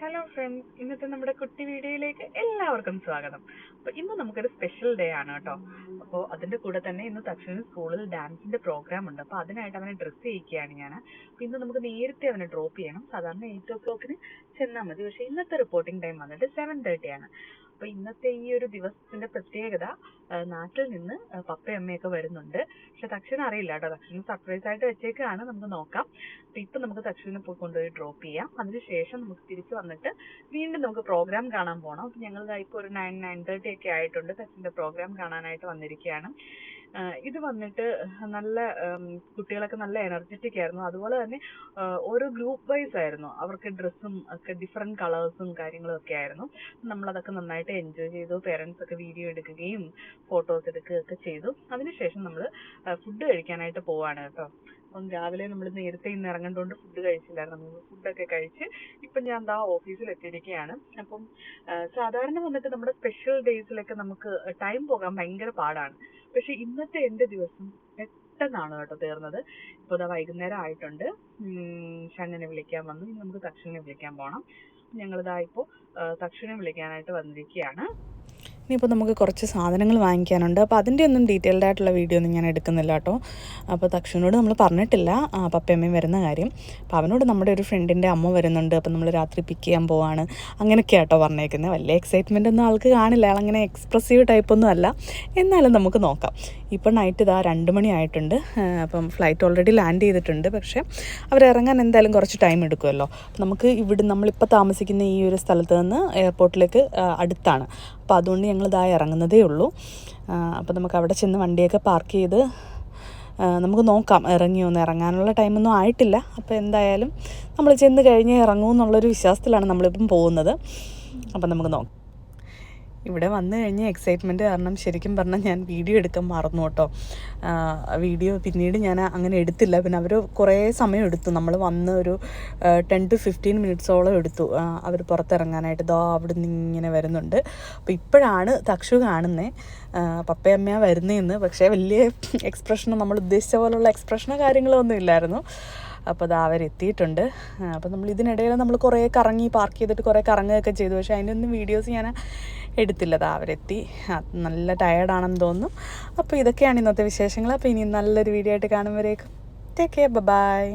Hello friends, ഇന്നത്തെ നമ്മുടെ കുട്ടി വീഡിയോയിലേക്ക് എല്ലാവർക്കും സ്വാഗതം. അപ്പോൾ ഇന്ന് നമുക്കൊരു സ്പെഷ്യൽ ഡേ ആണ് കേട്ടോ. അപ്പോൾ അതിന്റെ കൂടെ തന്നെ ഇന്ന് തക്ഷന് സ്കൂളിൽ ഡാൻസിന്റെ പ്രോഗ്രാം ഉണ്ട്. അപ്പോൾ അതിനായിട്ട് അവനെ ഡ്രസ്സ് ചെയ്യിക്കുകയാണ് ഞാൻ. അപ്പോൾ ഇന്ന് നമുക്ക് നേരത്തെ അവനെ ഡ്രോപ്പ് ചെയ്യണം. സാധാരണ 8 o'clock ചെന്നാൽ മതി. പക്ഷേ ഇന്നത്തെ റിപ്പോർട്ടിംഗ് ടൈം വന്നിട്ട് 7:30 ആണ്. അപ്പോൾ ഇന്നത്തെ ഈ ഒരു ദിവസത്തിന്റെ പ്രത്യേകത, നാട്ടിൽ നിന്ന് പപ്പയും അമ്മയൊക്കെ വരുന്നുണ്ട്. പക്ഷെ തക്ഷന് അറിയില്ല കേട്ടോ. തക്ഷന് സർപ്രൈസ് ആയിട്ട് വെച്ചേക്കാണ്. നമുക്ക് നോക്കാം. അപ്പൊ ഇപ്പൊ നമുക്ക് തക്ഷനെ കൊണ്ടുപോയി ഡ്രോപ്പ് ചെയ്യാം. അതിനുശേഷം നമുക്ക് തിരിച്ചു വന്നിട്ട് വീണ്ടും നമുക്ക് പ്രോഗ്രാം കാണാൻ പോകണം. അപ്പൊ ഞങ്ങൾ ഇപ്പൊ ഒരു 9:30 ഒക്കെ ആയിട്ടുണ്ട്. തക്ഷന്റെ പ്രോഗ്രാം കാണാനായിട്ട് വന്നിരിക്കുകയാണ്. ഇത് വന്നിട്ട് നല്ല കുട്ടികളൊക്കെ നല്ല എനർജറ്റിക് ആയിരുന്നു. അതുപോലെ തന്നെ ഓരോ ഗ്രൂപ്പ് വൈസ് ആയിരുന്നു. അവർക്ക് ഡ്രസ്സും ഒക്കെ ഡിഫറെന്റ് കളേഴ്സും കാര്യങ്ങളും ഒക്കെ ആയിരുന്നു. നമ്മളതൊക്കെ നന്നായിട്ട് എൻജോയ് ചെയ്തു. പേരൻസ് ഒക്കെ വീഡിയോ എടുക്കുകയും ഫോട്ടോസ് എടുക്കുകയൊക്കെ ചെയ്തു. അതിനുശേഷം നമ്മൾ ഫുഡ് കഴിക്കാനായിട്ട് പോവാണ് കേട്ടോ. അപ്പം രാവിലെ നമ്മൾ നേരത്തെ ഇന്ന് ഇറങ്ങേണ്ടതുകൊണ്ട് ഫുഡ് കഴിച്ചില്ലായിരുന്നു. നമ്മൾ ഫുഡൊക്കെ കഴിച്ച് ഇപ്പം ഞാൻ ദാ ഓഫീസിൽ എത്തിയിരിക്കുകയാണ്. അപ്പം സാധാരണ വന്നിട്ട് നമ്മുടെ സ്പെഷ്യൽ ഡേയ്സിലൊക്കെ നമുക്ക് ടൈം പോകാൻ ഭയങ്കര പാടാണ്. പക്ഷെ ഇന്നത്തെ എൻ്റെ ദിവസം പെട്ടെന്നാണ് കേട്ടോ തീർന്നത്. ഇപ്പോൾ ഇതാ വൈകുന്നേരം ആയിട്ടുണ്ട്. ഷണ്ണിനെ വിളിക്കാൻ വന്നു. ഇനി നമുക്ക് തക്ഷനെ വിളിക്കാൻ പോകണം. ഞങ്ങളിതാ ഇപ്പോൾ തക്ഷനെ വിളിക്കാനായിട്ട് വന്നിരിക്കുകയാണ്. ഇനിയിപ്പോൾ നമുക്ക് കുറച്ച് സാധനങ്ങൾ വാങ്ങിക്കാനുണ്ട്. അപ്പോൾ അതിൻ്റെ ഒന്നും ഡീറ്റെയിൽഡ് ആയിട്ടുള്ള വീഡിയോ ഒന്നും ഞാൻ എടുക്കുന്നില്ല കേട്ടോ. അപ്പോൾ തക്ഷനോട് നമ്മൾ പറഞ്ഞിട്ടില്ല പപ്പയമ്മയും വരുന്ന കാര്യം. അപ്പോൾ അവനോട് നമ്മുടെ ഒരു ഫ്രണ്ടിൻ്റെ അമ്മ വരുന്നുണ്ട്, അപ്പോൾ നമ്മൾ രാത്രി പിക്ക് ചെയ്യാൻ പോവാണ്, അങ്ങനെയൊക്കെ ആട്ടോ പറഞ്ഞേക്കുന്നത്. വലിയ എക്സൈറ്റ്മെൻ്റ് ഒന്നും ആൾക്ക് കാണില്ല. ആളങ്ങനെ എക്സ്പ്രസീവ് ടൈപ്പൊന്നും അല്ല. എന്നാലും നമുക്ക് നോക്കാം. ഇപ്പോൾ നൈറ്റ് ഇതാ 2 മണി ആയിട്ടുണ്ട്. അപ്പം ഫ്ലൈറ്റ് ഓൾറെഡി ലാൻഡ് ചെയ്തിട്ടുണ്ട്. പക്ഷേ അവരിറങ്ങാൻ എന്തായാലും കുറച്ച് ടൈം എടുക്കുമല്ലോ. നമുക്ക് നമ്മളിപ്പോൾ താമസിക്കുന്ന ഈ ഒരു സ്ഥലത്ത് നിന്ന് എയർപോർട്ടിലേക്ക് അടുത്താണ്. അപ്പോൾ അതുകൊണ്ട് ഞങ്ങൾ ഇതായി ഇറങ്ങുന്നതേ ഉള്ളൂ. അപ്പോൾ നമുക്ക് അവിടെ ചെന്ന് വണ്ടിയൊക്കെ പാർക്ക് ചെയ്ത് നമുക്ക് നോക്കാം ഇറങ്ങിയോന്ന്. ഇറങ്ങാനുള്ള ടൈമൊന്നും ആയിട്ടില്ല. അപ്പോൾ എന്തായാലും നമ്മൾ ചെന്ന് കഴിഞ്ഞ് ഇറങ്ങുമെന്നുള്ളൊരു വിശ്വാസത്തിലാണ് നമ്മളിപ്പം പോകുന്നത്. അപ്പം നമുക്ക് നോക്കാം. ഇവിടെ വന്നു കഴിഞ്ഞ എക്സൈറ്റ്മെൻറ്റ് കാരണം ശരിക്കും പറഞ്ഞാൽ ഞാൻ വീഡിയോ എടുക്കാൻ മറന്നു കേട്ടോ. വീഡിയോ പിന്നീട് ഞാൻ അങ്ങനെ എടുത്തില്ല. പിന്നെ അവർ കുറേ സമയം എടുത്തു. നമ്മൾ വന്ന് ഒരു 10 to 15 മിനിറ്റ്സോളം എടുത്തു അവർ പുറത്തിറങ്ങാനായിട്ട്. ഇതോ അവിടെ നിന്ന് ഇങ്ങനെ വരുന്നുണ്ട്. അപ്പോൾ ഇപ്പോഴാണ് തക്ഷു കാണുന്നത് പപ്പയമ്മയാണ് വരുന്നതെന്ന്. പക്ഷേ വലിയ എക്സ്പ്രഷനോ നമ്മൾ ഉദ്ദേശിച്ച പോലുള്ള എക്സ്പ്രഷനോ കാര്യങ്ങളോ ഒന്നും ഇല്ലായിരുന്നു. അപ്പോൾ അത് അവരെത്തിയിട്ടുണ്ട്. അപ്പോൾ നമ്മൾ ഇതിനിടയിൽ നമ്മൾ കുറേ കറങ്ങി പാർക്ക് ചെയ്തിട്ട് കുറേ കറങ്ങുകയൊക്കെ ചെയ്തു. പക്ഷേ അതിൻ്റെ ഒന്നും വീഡിയോസ് ഞാൻ എടുത്തില്ല. അവരെത്തി. നല്ല ടയേർഡാണെന്ന് തോന്നുന്നു. അപ്പോൾ ഇതൊക്കെയാണ് ഇന്നത്തെ വിശേഷങ്ങൾ. അപ്പോൾ ഇനി നല്ലൊരു വീഡിയോ ആയിട്ട് കാണുമ്പോഴേക്കും ടേക്ക് കെയർ, ബൈ.